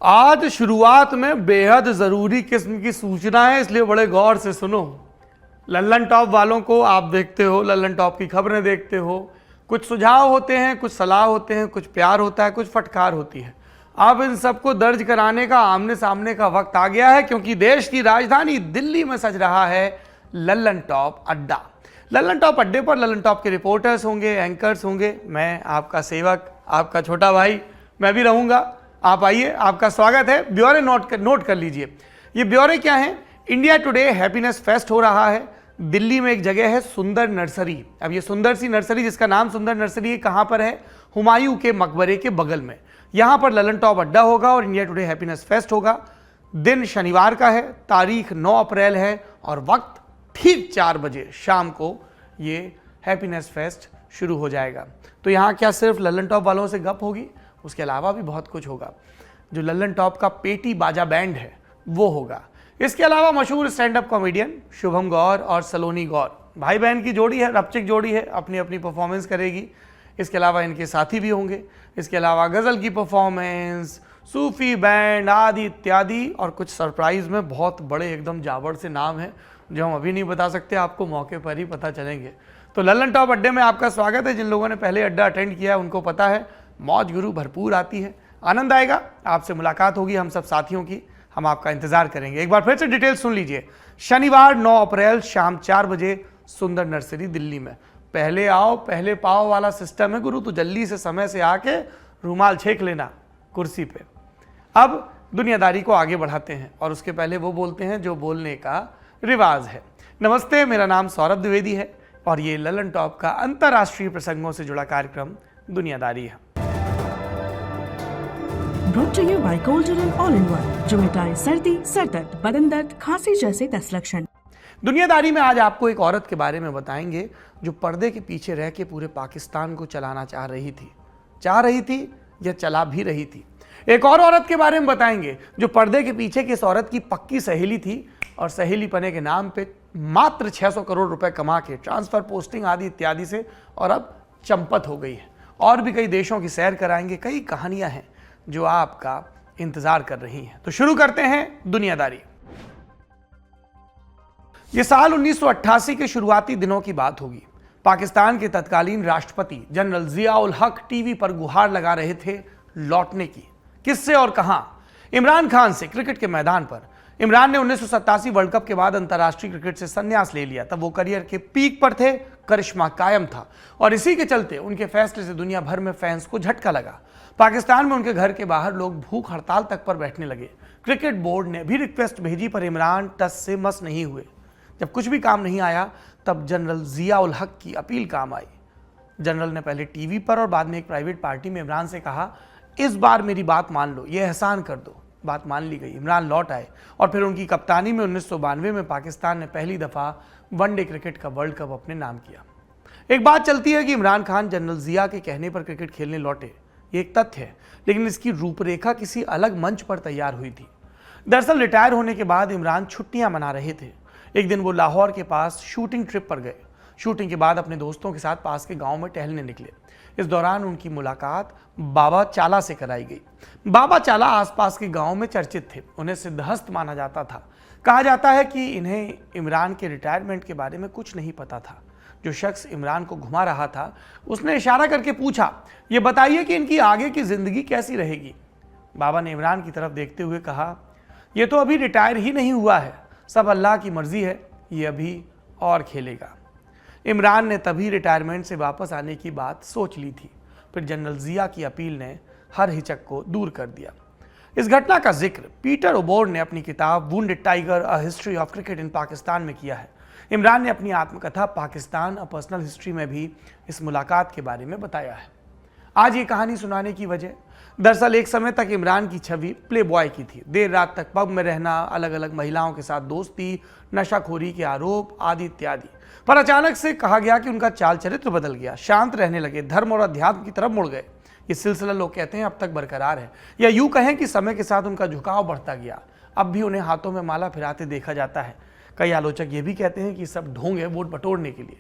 आज शुरुआत में बेहद ज़रूरी किस्म की सूचना है, इसलिए बड़े गौर से सुनो। लल्लन टॉप वालों को आप देखते हो, लल्लन टॉप की खबरें देखते हो, कुछ सुझाव होते हैं, कुछ सलाह होते हैं, कुछ प्यार होता है, कुछ फटकार होती है। अब इन सबको दर्ज कराने का आमने सामने का वक्त आ गया है, क्योंकि देश की राजधानी दिल्ली में सज रहा है लल्लन टॉप अड्डा। लल्लन टॉप अड्डे पर लल्लन टॉप के रिपोर्टर्स होंगे, एंकर्स होंगे, मैं आपका सेवक, आपका छोटा भाई मैं भी रहूँगा। आप आइए, आपका स्वागत है। ब्यौरे नोट कर लीजिए। ये ब्यौरे क्या हैं? इंडिया टुडे हैप्पीनेस फेस्ट हो रहा है। दिल्ली में एक जगह है सुंदर नर्सरी। अब ये सुंदर सी नर्सरी, जिसका नाम सुंदर नर्सरी है, कहाँ पर है? हुमायूं के मकबरे के बगल में। यहाँ पर लल्लन टॉप अड्डा होगा और इंडिया टुडे हैप्पीनेस फेस्ट होगा। दिन शनिवार का है, तारीख 9 अप्रैल है और वक्त ठीक 4 बजे शाम को ये हैप्पीनेस फेस्ट शुरू हो जाएगा। तो यहाँ क्या सिर्फ लल्लन टॉप वालों से गप होगी? उसके अलावा भी बहुत कुछ होगा। जो लल्लन टॉप का पेटी बाजा बैंड है वो होगा। इसके अलावा मशहूर स्टैंड अप कॉमेडियन शुभम गौर और सलोनी गौर, भाई बहन की जोड़ी है, रपचिक जोड़ी है, अपनी अपनी परफॉर्मेंस करेगी। इसके अलावा इनके साथी भी होंगे। इसके अलावा गज़ल की परफॉर्मेंस, सूफी बैंड आदि इत्यादि, और कुछ सरप्राइज में बहुत बड़े एकदम जाबड़ से नाम है जो हम अभी नहीं बता सकते, आपको मौके पर ही पता चलेंगे। तो लल्लन टॉप अड्डे में आपका स्वागत है। जिन लोगों ने पहले अड्डा अटेंड किया है उनको पता है मौज गुरु भरपूर आती है, आनंद आएगा। आपसे मुलाकात होगी हम सब साथियों की, हम आपका इंतजार करेंगे। एक बार फिर से डिटेल सुन लीजिए। शनिवार 9 अप्रैल शाम 4 बजे सुंदर नर्सरी दिल्ली में। पहले आओ पहले पाओ वाला सिस्टम है गुरु, तो जल्दी से समय से आके रूमाल छेक लेना कुर्सी पे। अब दुनियादारी को आगे बढ़ाते हैं और उसके पहले वो बोलते हैं जो बोलने का रिवाज है। नमस्ते, मेरा नाम सौरभ द्विवेदी है और ये लल्लन टॉप का अंतर्राष्ट्रीय प्रसंगों से जुड़ा कार्यक्रम दुनियादारी है। Brought to you by Golden All-in-One, जो मिटाए सर्दी, सर दर्द, बदन दर्द, खांसी जैसे 10 लक्षण। दुनियादारी में आज आपको एक औरत के बारे में बताएंगे जो पर्दे के पीछे रह के पूरे पाकिस्तान को चलाना चाह रही थी या चला भी रही थी। एक और औरत के बारे में बताएंगे जो पर्दे के पीछे की इस औरत की पक्की सहेली थी और सहेली पने के नाम पे मात्र 600 करोड़ रुपए कमा के ट्रांसफर, पोस्टिंग आदि इत्यादि से और अब चंपत हो गई है। और भी कई देशों की सैर कराएंगे, कई कहानियां हैं जो आपका इंतजार कर रही हैं। तो शुरू करते हैं दुनियादारी। यह साल 1988 के शुरुआती दिनों की बात होगी। पाकिस्तान के तत्कालीन राष्ट्रपति जनरल जिया उल हक टीवी पर गुहार लगा रहे थे लौटने की। किससे और कहां? इमरान खान से, क्रिकेट के मैदान पर। इमरान ने 1987 वर्ल्ड कप के बाद अंतर्राष्ट्रीय क्रिकेट से संन्यास ले लिया। तब वो करियर के पीक पर थे, करिश्मा कायम था और इसी के चलते उनके फैसले से दुनिया भर में फैंस को झटका लगा। पाकिस्तान में उनके घर के बाहर लोग भूख हड़ताल तक पर बैठने लगे। क्रिकेट बोर्ड ने भी रिक्वेस्ट भेजी पर इमरान टस से मस नहीं हुए। जब कुछ भी काम नहीं आया तब जनरल जिया उल हक की अपील काम आई। जनरल ने पहले टीवी पर और बाद में एक प्राइवेट पार्टी में इमरान से कहा, इस बार मेरी बात मान लो, ये एहसान कर दो। बात मान ली गई। इमरान लौट आए और फिर उनकी कप्तानी में 1992 में पाकिस्तान ने पहली दफा वनडे क्रिकेट का वर्ल्ड कप अपने नाम किया। एक बात चलती है कि इमरान खान जनरल जिया के कहने पर क्रिकेट खेलने लौटे, ये एक तथ्य है, लेकिन इसकी रूपरेखा किसी अलग मंच पर तैयार हुई थी। दरअसल रिटायर होने के बाद इमरान छुट्टियां मना रहे थे। एक दिन वो लाहौर के पास शूटिंग ट्रिप पर गए। शूटिंग के बाद अपने दोस्तों के साथ पास के गांव में टहलने निकले। इस दौरान उनकी मुलाकात बाबा चाला से कराई गई। बाबा चाला आसपास के गांव में चर्चित थे, उन्हें सिद्धहस्त माना जाता था। कहा जाता है कि इन्हें इमरान के रिटायरमेंट के बारे में कुछ नहीं पता था। जो शख्स इमरान को घुमा रहा था उसने इशारा करके पूछा, ये बताइए कि इनकी आगे की जिंदगी कैसी रहेगी। बाबा ने इमरान की तरफ देखते हुए कहा, ये तो अभी रिटायर ही नहीं हुआ है, सब अल्लाह की मर्जी है, ये अभी और खेलेगा। इमरान ने तभी रिटायरमेंट से वापस आने की बात सोच ली थी। फिर जनरल जिया की अपील ने हर हिचक को दूर कर दिया। इस घटना का जिक्र पीटर ओबोर ने अपनी किताब wounded tiger a history of cricket in Pakistan में किया है। इमरान ने अपनी आत्मकथा पाकिस्तान अ पर्सनल हिस्ट्री में भी इस मुलाकात के बारे में बताया है। आज ये कहानी सुनाने की वजह, दरअसल एक समय तक इमरान की छवि प्ले बॉय की थी। देर रात तक पब में रहना, अलग अलग महिलाओं के साथ दोस्ती, नशाखोरी के आरोप आदि इत्यादि। पर अचानक से कहा गया कि उनका चाल चरित्र बदल गया, शांत रहने लगे, धर्म और अध्यात्म की तरफ मुड़ गए। ये सिलसिला लोग कहते हैं अब तक बरकरार है, या यूं कहें कि समय के साथ उनका झुकाव बढ़ता गया। अब भी उन्हें हाथों में माला फिराते देखा जाता है। कई आलोचक ये भी कहते हैं कि सब ढोंग है वोट बटोरने के लिए।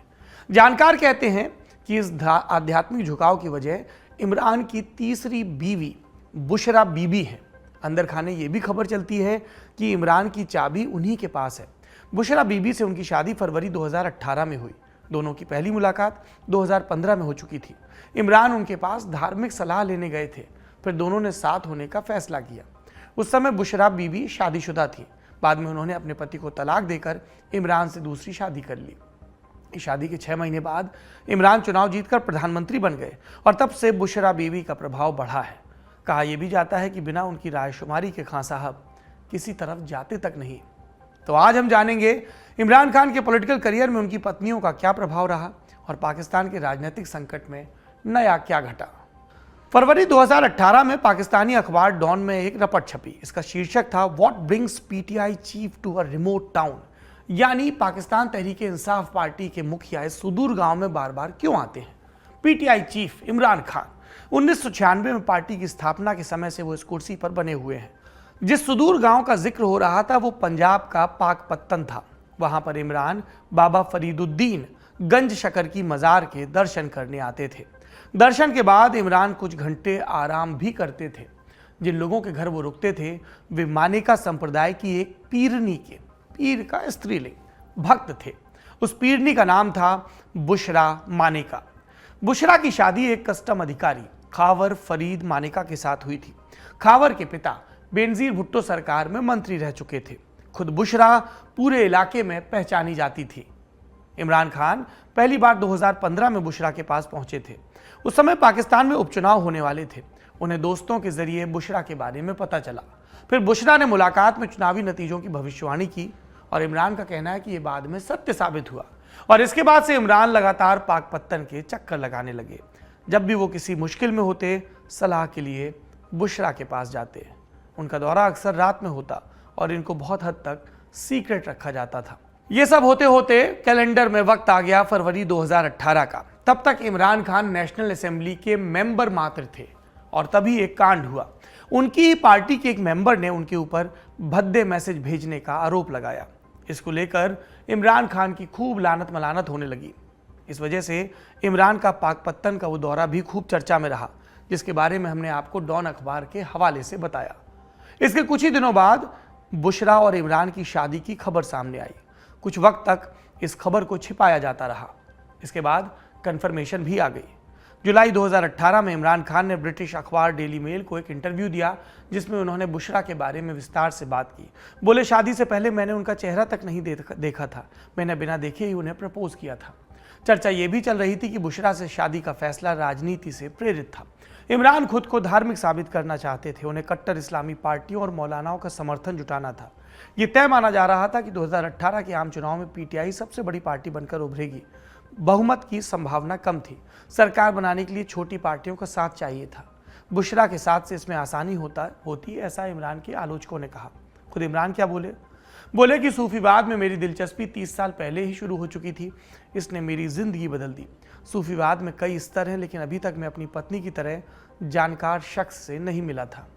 जानकार कहते हैं कि इस आध्यात्मिक झुकाव की वजह इमरान की तीसरी बीवी बुशरा बीबी है। अंदर खाने ये भी खबर चलती है कि इमरान की चाबी उन्हीं के पास है। बुशरा बीबी से उनकी शादी फरवरी 2018 में हुई। दोनों की पहली मुलाकात 2015 में हो चुकी थी। इमरान उनके पास धार्मिक सलाह लेने गए थे, फिर दोनों ने साथ होने का फैसला किया। उस समय बुशरा बीबी शादीशुदा थी। बाद में उन्होंने अपने पति को तलाक देकर इमरान से दूसरी शादी कर ली। इस शादी के 6 महीने बाद इमरान चुनाव जीतकर प्रधानमंत्री बन गए और तब से बुशरा बीबी का प्रभाव बढ़ा है। कहा यह भी जाता है कि बिना उनकी रायशुमारी के खान साहब किसी तरफ जाते तक नहीं। तो आज हम जानेंगे इमरान खान के पॉलिटिकल करियर में उनकी पत्नियों का क्या प्रभाव रहा और पाकिस्तान के राजनीतिक संकट में नया क्या घटा। फरवरी 2018 में पाकिस्तानी अखबार डॉन में एक रपट छपी। इसका शीर्षक था what brings PTI chief to a remote town, यानी पाकिस्तान तहरीक इंसाफ पार्टी के मुखिया इस सुदूर गांव में बार बार क्यों आते हैं। पीटीआई चीफ इमरान खान 1996 में पार्टी की स्थापना के समय से वो इस कुर्सी पर बने हुए हैं। जिस सुदूर गांव का जिक्र हो रहा था वो पंजाब का पाकपत्तन था। वहां पर इमरान बाबा फरीदुद्दीन गंज शकर की मजार के दर्शन करने आते थे। दर्शन के बाद इमरान कुछ घंटे आराम भी करते थे। जिन लोगों के घर वो रुकते थे वे मानेका संप्रदाय की एक पीरनी के, पीर का स्त्रीलिंग, भक्त थे। उस पीरनी का नाम था बुशरा मानेका। बुशरा की शादी एक कस्टम अधिकारी खावर फरीद मानेका के साथ हुई थी। खावर के पिता बेनजीर भुट्टो सरकार में मंत्री रह चुके थे। खुद बुशरा पूरे इलाके में पहचानी जाती थी। इमरान खान पहली बार 2015 में बुशरा के पास पहुंचे थे। उस समय पाकिस्तान में उपचुनाव होने वाले थे। उन्हें दोस्तों के जरिए बुशरा के बारे में पता चला। फिर बुशरा ने मुलाकात में चुनावी नतीजों की भविष्यवाणी की और इमरान का कहना है कि यह बाद में सत्य साबित हुआ। और इसके बाद से इमरान लगातार पाकपत्तन के चक्कर लगाने लगे। जब भी वो किसी मुश्किल में होते सलाह के लिए बुशरा के पास जाते। उनका दौरा अक्सर रात में होता और इनको बहुत हद तक सीक्रेट रखा जाता था। ये सब होते होते कैलेंडर में वक्त आ गया फरवरी 2018 का। तब तक इमरान खान नेशनल असेंबली के मेंबर मात्र थे और तभी एक कांड हुआ। उनकी ही पार्टी के एक मेंबर ने उनके ऊपर भद्दे मैसेज भेजने का आरोप लगाया। इसको लेकर इमरान खान की खूब लानत मलानत होने लगी। इस वजह से इमरान का पाकपत्तन का वो दौरा भी खूब चर्चा में रहा, जिसके बारे में हमने आपको डॉन अखबार के हवाले से बताया। इसके कुछ ही दिनों बाद बुशरा और इमरान की शादी की खबर सामने आई। कुछ वक्त तक इस खबर को छिपाया जाता रहा। इसके बाद कंफर्मेशन भी आ गई। जुलाई 2018 में इमरान खान ने ब्रिटिश अखबार डेली मेल को एक इंटरव्यू दिया, जिसमें उन्होंने बुशरा के बारे में विस्तार से बात की। बोले, शादी से पहले मैंने उनका चेहरा तक नहीं देखा था। मैंने बिना देखे ही उन्हें प्रपोज किया था। चर्चा ये भी चल रही थी कि बुशरा से शादी का फैसला राजनीति से प्रेरित था। इमरान खुद को धार्मिक साबित करना चाहते थे। उन्हें कट्टर इस्लामी पार्टियों और मौलानाओं का समर्थन जुटाना था। ये तय माना जा रहा था कि 2018 के आम चुनाव में पीटीआई सबसे बड़ी पार्टी बनकर उभरेगी। बहुमत की संभावना कम थी। सरकार बनाने के लिए छोटी पार्टियों का साथ चाहिए था। बुशरा के साथ से इसमें आसानी होती ऐसा इमरान के आलोचकों ने कहा। खुद इमरान क्या बोले कि सूफीवाद में मेरी दिलचस्पी 30 साल पहले ही शुरू हो चुकी थी। इसने मेरी जिंदगी बदल दी। सूफीवाद में कई स्तर हैं, लेकिन अभी तक मैं अपनी पत्नी की तरह जानकार शख्स से नहीं मिला था।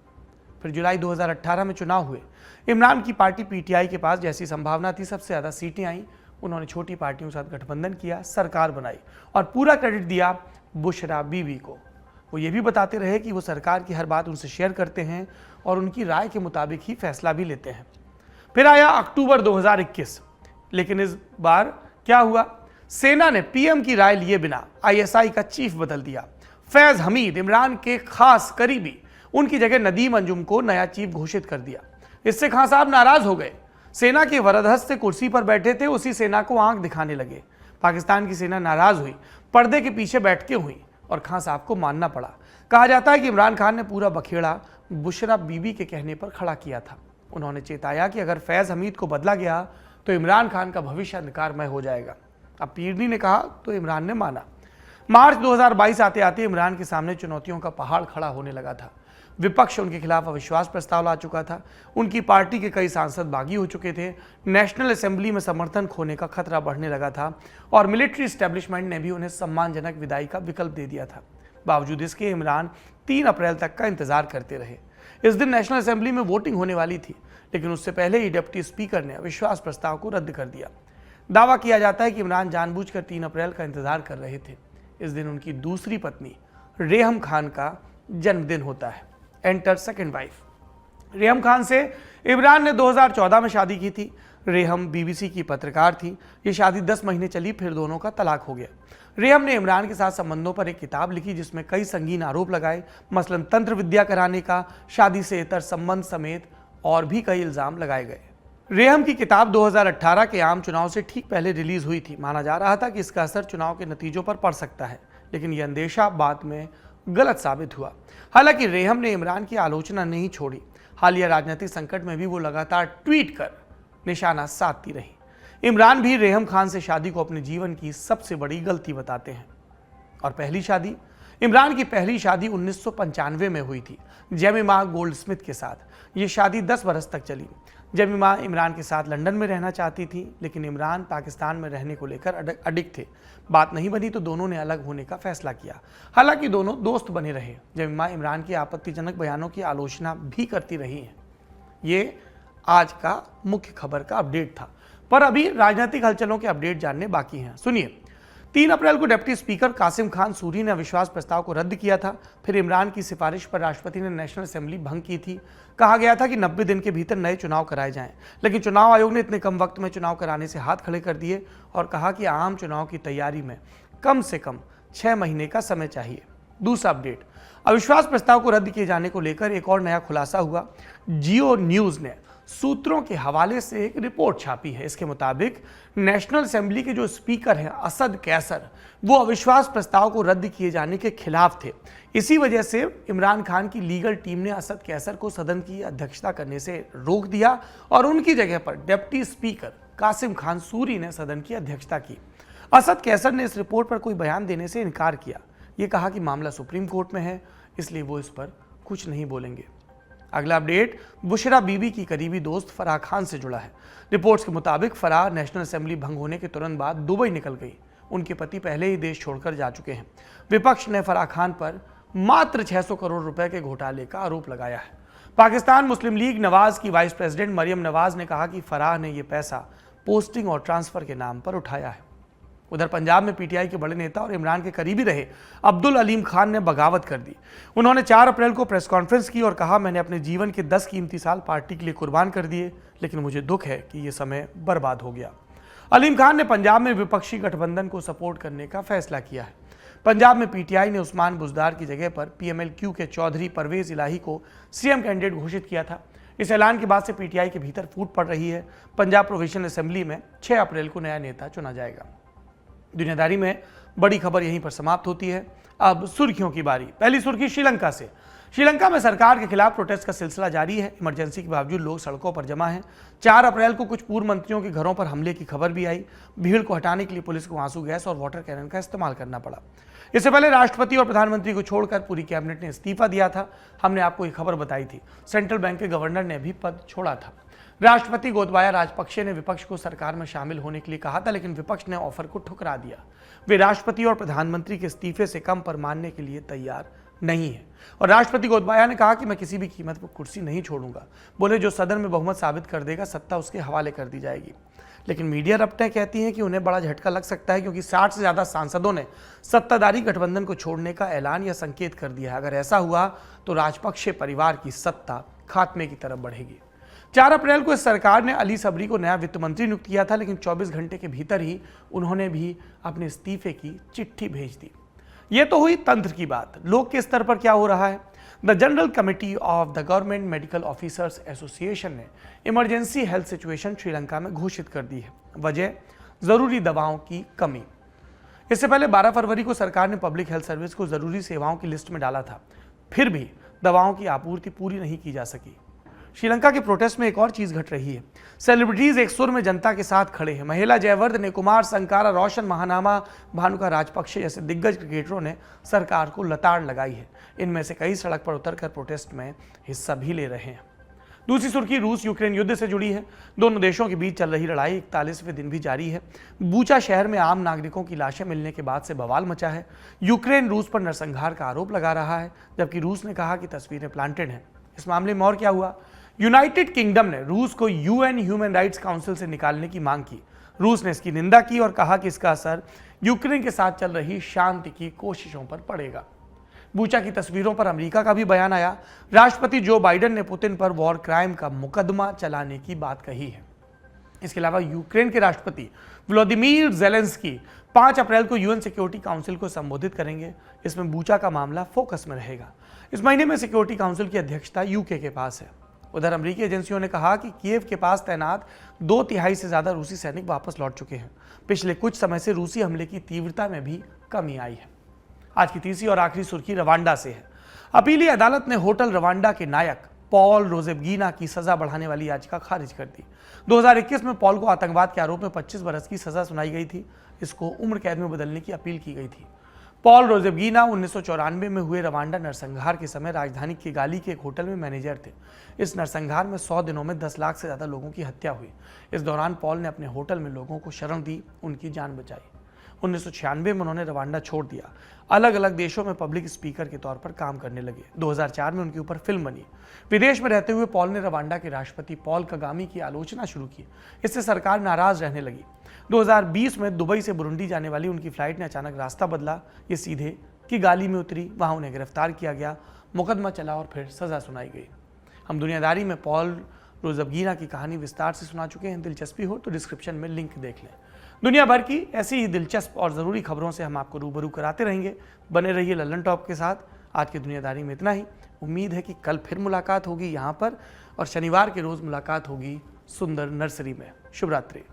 फिर जुलाई 2018 में चुनाव हुए। इमरान की पार्टी पीटीआई के पास जैसी संभावना थी, सबसे ज़्यादा सीटें आई। उन्होंने छोटी पार्टियों के साथ गठबंधन किया, सरकार बनाई और पूरा क्रेडिट दिया बुशरा बीवी को। वो ये भी बताते रहे कि वो सरकार की हर बात उनसे शेयर करते हैं और उनकी राय के मुताबिक ही फैसला भी लेते हैं। फिर आया अक्टूबर 2021, लेकिन इस बार क्या हुआ? सेना ने पीएम की राय लिए बिना आईएसआई का चीफ बदल दिया। फैज हमीद, इमरान के खास करीबी, उनकी जगह नदीम अंजुम को नया चीफ घोषित कर दिया। इससे खान साहब नाराज हो गए। सेना के वरदहस्त से कुर्सी पर बैठे थे, उसी सेना को आंख दिखाने लगे। पाकिस्तान की सेना नाराज हुई, पर्दे के पीछे बैठ के हुई और खान साहब को मानना पड़ा। कहा जाता है कि इमरान खान ने पूरा बखेड़ा बुशरा बीबी के कहने पर खड़ा किया था। उन्होंने चेताया कि अगर फैज हमीद को बदला गया तो इमरान खान का भविष्य अंधकारमय हो जाएगा। अब पीरनी ने कहा तो इमरान ने माना। मार्च 2022 आते आते इमरान के सामने चुनौतियों का पहाड़ खड़ा होने लगा था। विपक्ष उनके खिलाफ अविश्वास प्रस्ताव ला चुका था। उनकी पार्टी के कई सांसद बागी हो चुके थे। नेशनल असेंबली में समर्थन खोने का खतरा बढ़ने लगा था और मिलिट्री एस्टेब्लिशमेंट ने भी उन्हें सम्मानजनक विदाई का विकल्प दे दिया था। बावजूद इसके इमरान 3 अप्रैल तक का इंतजार करते रहे। इस दिन नेशनल असेंबली में वोटिंग होने वाली थी, लेकिन उससे पहले ही डिप्टी स्पीकर ने अविश्वास प्रस्ताव को रद्द कर दिया। दावा किया जाता है कि इमरान जानबूझकर 3 अप्रैल का इंतजार कर रहे थे। इस दिन उनकी दूसरी पत्नी रेहम खान का जन्मदिन होता है। Enter second wife. Reham Khan से इमरान ने 2014 में शादी की थी। रेहम बीबीसी की पत्रकार थी। ये शादी 10 महीने चली, फिर दोनों का तलाक हो गया। रेहम ने इमरान के साथ संबंधों पर एक किताब लिखी जिसमें कई संगीन आरोप लगाए, मसलन तंत्र विद्या कराने का, शादी से इतर संबंध समेत और भी कई इल्जाम लगाए गए। रेहम की किताब 2018 के आम चुनाव से ठीक पहले रिलीज हुई थी। माना जा रहा था कि इसका असर चुनाव के नतीजों पर पड़ सकता है, लेकिन यह अंदेशा बाद में गलत साबित हुआ। हालांकि रेहम ने इमरान की आलोचना नहीं छोड़ी। हालिया राजनीतिक संकट में भी वो लगातार ट्वीट कर निशाना साधती रही। इमरान भी रेहम खान से शादी को अपने जीवन की सबसे बड़ी गलती बताते हैं। और पहली शादी, इमरान की पहली शादी 1995 में हुई थी जेमिमा गोल्डस्मिथ के साथ। ये शादी 10 बरस तक चली। जेमिमा इमरान के साथ लंदन में रहना चाहती थी, लेकिन इमरान पाकिस्तान में रहने को लेकर अडिग थे। बात नहीं बनी तो दोनों ने अलग होने का फैसला किया। हालांकि दोनों दोस्त बने रहे। जेमिमा इमरान की आपत्तिजनक बयानों की आलोचना भी करती रही हैं। ये आज का मुख्य खबर का अपडेट था, पर अभी राजनीतिक हलचलों के अपडेट जानने बाकी हैं। सुनिए, 3 अप्रैल को डिप्टी स्पीकर कासिम खान सूरी ने अविश्वास प्रस्ताव को रद्द किया था। फिर इमरान की सिफारिश पर राष्ट्रपति ने नेशनल असेंबली भंग की थी। कहा गया था कि 90 दिन के भीतर नए चुनाव कराए जाएं, लेकिन चुनाव आयोग ने इतने कम वक्त में चुनाव कराने से हाथ खड़े कर दिए और कहा कि आम चुनाव की तैयारी में कम से कम 6 महीने का समय चाहिए। दूसरा अपडेट, अविश्वास प्रस्ताव को रद्द किए जाने को लेकर एक और नया खुलासा हुआ। जियो न्यूज ने सूत्रों के हवाले से एक रिपोर्ट छापी है। इसके मुताबिक नेशनल असेंबली के जो स्पीकर हैं असद कैसर, वो अविश्वास प्रस्ताव को रद्द किए जाने के खिलाफ थे। इसी वजह से इमरान खान की लीगल टीम ने असद कैसर को सदन की अध्यक्षता करने से रोक दिया और उनकी जगह पर डिप्टी स्पीकर कासिम खान सूरी ने सदन की अध्यक्षता की। असद कैसर ने इस रिपोर्ट पर कोई बयान देने से इनकार किया। ये कहा कि मामला सुप्रीम कोर्ट में है, इसलिए वो इस पर कुछ नहीं बोलेंगे। अगला अपडेट बुशरा बीबी की करीबी दोस्त फराह खान से जुड़ा है। रिपोर्ट्स के मुताबिक फराह नेशनल असेंबली भंग होने के तुरंत बाद दुबई निकल गई। उनके पति पहले ही देश छोड़कर जा चुके हैं। विपक्ष ने फराह खान पर मात्र 600 करोड़ रुपए के घोटाले का आरोप लगाया है। पाकिस्तान मुस्लिम लीग नवाज की वाइस प्रेसिडेंट मरियम नवाज ने कहा कि फराह ने यह पैसा पोस्टिंग और ट्रांसफर के नाम पर उठाया है। उधर पंजाब में पीटीआई के बड़े नेता और इमरान के करीबी रहे अब्दुल अलीम खान ने बगावत कर दी। उन्होंने 4 अप्रैल को प्रेस कॉन्फ्रेंस की और कहा, मैंने अपने जीवन के 10 कीमती साल पार्टी के लिए कुर्बान कर दिए, लेकिन मुझे दुख है कि यह समय बर्बाद हो गया। अलीम खान ने पंजाब में विपक्षी गठबंधन को सपोर्ट करने का फैसला किया है। पंजाब में पीटीआई ने उस्मान बुजदार की जगह पर पीएमएलक्यू के चौधरी परवेज इलाही को सीएम कैंडिडेट घोषित किया था। इस ऐलान के बाद से पीटीआई के भीतर फूट पड़ रही है। पंजाब प्रोविजनल असेंबली में 6 अप्रैल को नया नेता चुना जाएगा। दुनियादारी में बड़ी खबर यहीं पर समाप्त होती है। अब सुर्खियों की बारी। पहली सुर्खी श्रीलंका से। श्रीलंका में सरकार के खिलाफ प्रोटेस्ट का सिलसिला जारी है। इमरजेंसी के बावजूद लोग सड़कों पर जमा हैं। 4 अप्रैल को कुछ पूर्व मंत्रियों के घरों पर हमले की खबर भी आई। भीड़ को हटाने के लिए पुलिस को आंसू गैस और वाटर कैनन का इस्तेमाल करना पड़ा। इससे पहले राष्ट्रपति और प्रधानमंत्री को छोड़कर पूरी कैबिनेट ने इस्तीफा दिया था। हमने आपको ये खबर बताई थी। सेंट्रल बैंक के गवर्नर ने भी पद छोड़ा था। राष्ट्रपति गोतबाया राजपक्षे ने विपक्ष को सरकार में शामिल होने के लिए कहा था, लेकिन विपक्ष ने ऑफर को ठुकरा दिया। वे राष्ट्रपति और प्रधानमंत्री के इस्तीफे से कम पर मानने के लिए तैयार नहीं है। और राष्ट्रपति गोतबाया ने कहा कि मैं किसी भी कीमत पर कुर्सी नहीं छोड़ूंगा। बोले, जो सदन में बहुमत साबित कर देगा सत्ता उसके हवाले कर दी जाएगी। लेकिन मीडिया रपटें कहती हैं कि उन्हें बड़ा झटका लग सकता है, क्योंकि 60 से ज्यादा सांसदों ने सत्ताधारी गठबंधन को छोड़ने का ऐलान या संकेत कर दिया है। अगर ऐसा हुआ तो राजपक्षे परिवार की सत्ता खात्मे की तरफ बढ़ेगी। 4 अप्रैल को इस सरकार ने अली सबरी को नया वित्त मंत्री नियुक्त किया था, लेकिन 24 घंटे के भीतर ही उन्होंने भी अपने इस्तीफे की चिट्ठी भेज दी। ये तो हुई तंत्र की बात। लोक के स्तर पर क्या हो रहा है? The general committee of the government medical officers association ने इमरजेंसी हेल्थ सिचुएशन श्रीलंका में घोषित कर दी है। वजह जरूरी दवाओं की कमी। इससे पहले 12 फरवरी को सरकार ने पब्लिक हेल्थ सर्विस को जरूरी सेवाओं की लिस्ट में डाला था, फिर भी दवाओं की आपूर्ति पूरी नहीं की जा सकी। श्रीलंका के प्रोटेस्ट में एक और चीज घट रही है। सेलिब्रिटीज एक सुर में जनता के साथ खड़े हैं। महिला जयवर्धने, कुमार संकारा, रोशन महानामा, भानुका राजपक्षे जैसे दिग्गज क्रिकेटरों ने सरकार को लताड़ लगाई है। इनमें से कई सड़क पर उतरकर प्रोटेस्ट में हिस्सा भी ले रहे हैं। दूसरी सुर्खी रूस यूक्रेन युद्ध से जुड़ी है। दोनों देशों के बीच चल रही लड़ाई 41वें दिन भी जारी है। बूचा शहर में आम नागरिकों की लाशें मिलने के बाद से बवाल मचा है। यूक्रेन रूस पर नरसंहार का आरोप लगा रहा है, जबकि रूस ने कहा कि तस्वीरें प्लांटेड हैं। इस मामले में और क्या हुआ? यूनाइटेड किंगडम ने रूस को यूएन ह्यूमन राइट्स काउंसिल से निकालने की मांग की। रूस ने इसकी निंदा की और कहा कि इसका असर यूक्रेन के साथ चल रही शांति की कोशिशों पर पड़ेगा। बूचा की तस्वीरों पर अमेरिका का भी बयान आया। राष्ट्रपति जो बाइडेन ने पुतिन पर वॉर क्राइम का मुकदमा चलाने की बात कही है। इसके अलावा यूक्रेन के राष्ट्रपति व्लादिमीर ज़ेलेंस्की 5 अप्रैल को यूएन सिक्योरिटी काउंसिल को संबोधित करेंगे। इसमें बूचा का मामला फोकस में रहेगा। इस महीने में सिक्योरिटी काउंसिल की अध्यक्षता यूके के पास है। उधर अमेरिकी एजेंसियों ने कहा कि कीव के पास तैनात 2/3 से ज्यादा रूसी सैनिक वापस लौट चुके हैं। पिछले कुछ समय से रूसी हमले की तीव्रता में भी कमी आई है। आज की तीसरी और आखिरी सुर्खी रवांडा से है। अपीली अदालत ने होटल रवांडा के नायक पॉल रोजेबगीना की सजा बढ़ाने वाली याचिका खारिज कर दी। 2021 में पॉल को आतंकवाद के आरोप में 25 बरस की सजा सुनाई गई थी। इसको उम्र कैद में बदलने की अपील की गई थी। पॉल रोजेबगीना 1994 में हुए रवांडा नरसंहार के समय राजधानी किगाली के एक होटल में मैनेजर थे। इस नरसंहार में 100 दिनों में 10 लाख से ज्यादा लोगों की हत्या हुई। इस दौरान पॉल ने अपने होटल में लोगों को शरण दी, उनकी जान बचाई। 1996 में उन्होंने रवांडा छोड़ दिया। अलग अलग देशों में पब्लिक स्पीकर के तौर पर काम करने लगे। 2004 में उनके ऊपर फिल्म बनी। विदेश में रहते हुए पॉल ने रवांडा के राष्ट्रपति पॉल कगामी की आलोचना शुरू की। इससे सरकार नाराज रहने लगी। 2020 में दुबई से बुरुंडी जाने वाली उनकी फ्लाइट ने अचानक रास्ता बदला। ये सीधे किगाली में उतरी। वहां उन्हें गिरफ्तार किया गया, मुकदमा चला और फिर सजा सुनाई गई। हम दुनियादारी में पॉल रोजेबगीना की कहानी विस्तार से सुना चुके हैं। दिलचस्पी हो तो डिस्क्रिप्शन में लिंक देख लें। दुनिया भर की ऐसी ही दिलचस्प और ज़रूरी खबरों से हम आपको रूबरू कराते रहेंगे। बने रहिए लल्लन टॉप के साथ। आज की दुनियादारी में इतना ही। उम्मीद है कि कल फिर मुलाकात होगी यहाँ पर, और शनिवार के रोज़ मुलाकात होगी सुंदर नर्सरी में। शुभ रात्रि।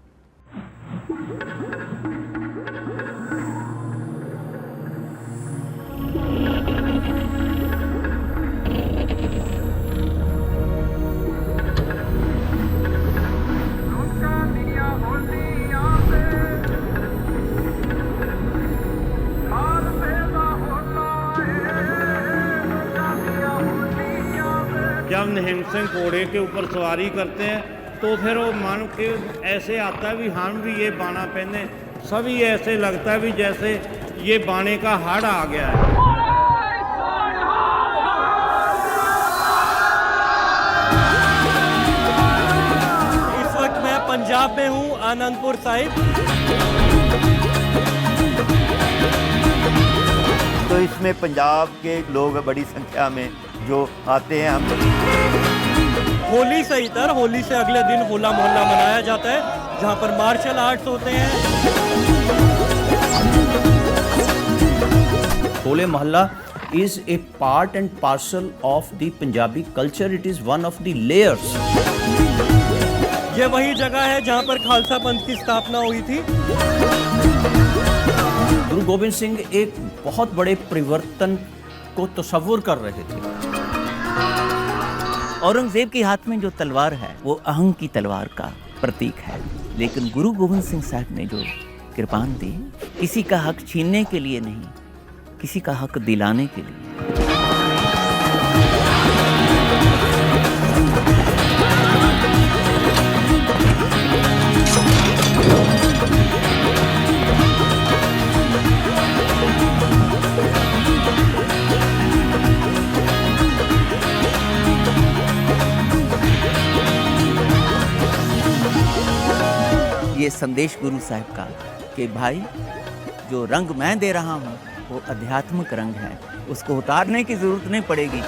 जब निहंग सिंह घोड़े के ऊपर सवारी करते हैं तो फिर वो मन के ऐसे आता है भी हम भी ये बाना पहने। सभी ऐसे लगता है भी जैसे ये बाने का हाड़ आ गया है। इस वक्त मैं पंजाब में हूँ, आनंदपुर साहिब। तो इसमें पंजाब के लोग बड़ी संख्या में जो आते हैं। होली से इधर, होली से अगले दिन होला मोहल्ला मनाया जाता है, जहाँ पर मार्शल आर्ट्स होते हैं। Hole Mohalla is a part and parcel of the Punjabi culture. It is one of the layers. ये वही जगह है जहाँ पर खालसा पंथ की स्थापना हुई थी। गुरु गोविंद सिंह एक बहुत बड़े परिवर्तन को तस्वुर कर रहे थे। औरंगजेब के हाथ में जो तलवार है वो अहंग की तलवार का प्रतीक है, लेकिन गुरु गोविंद सिंह साहब ने जो कृपान दी, किसी का हक छीनने के लिए नहीं, किसी का हक दिलाने के लिए। ये संदेश गुरु साहब का कि भाई जो रंग मैं दे रहा हूँ वो आध्यात्मिक रंग है, उसको उतारने की जरूरत नहीं पड़ेगी।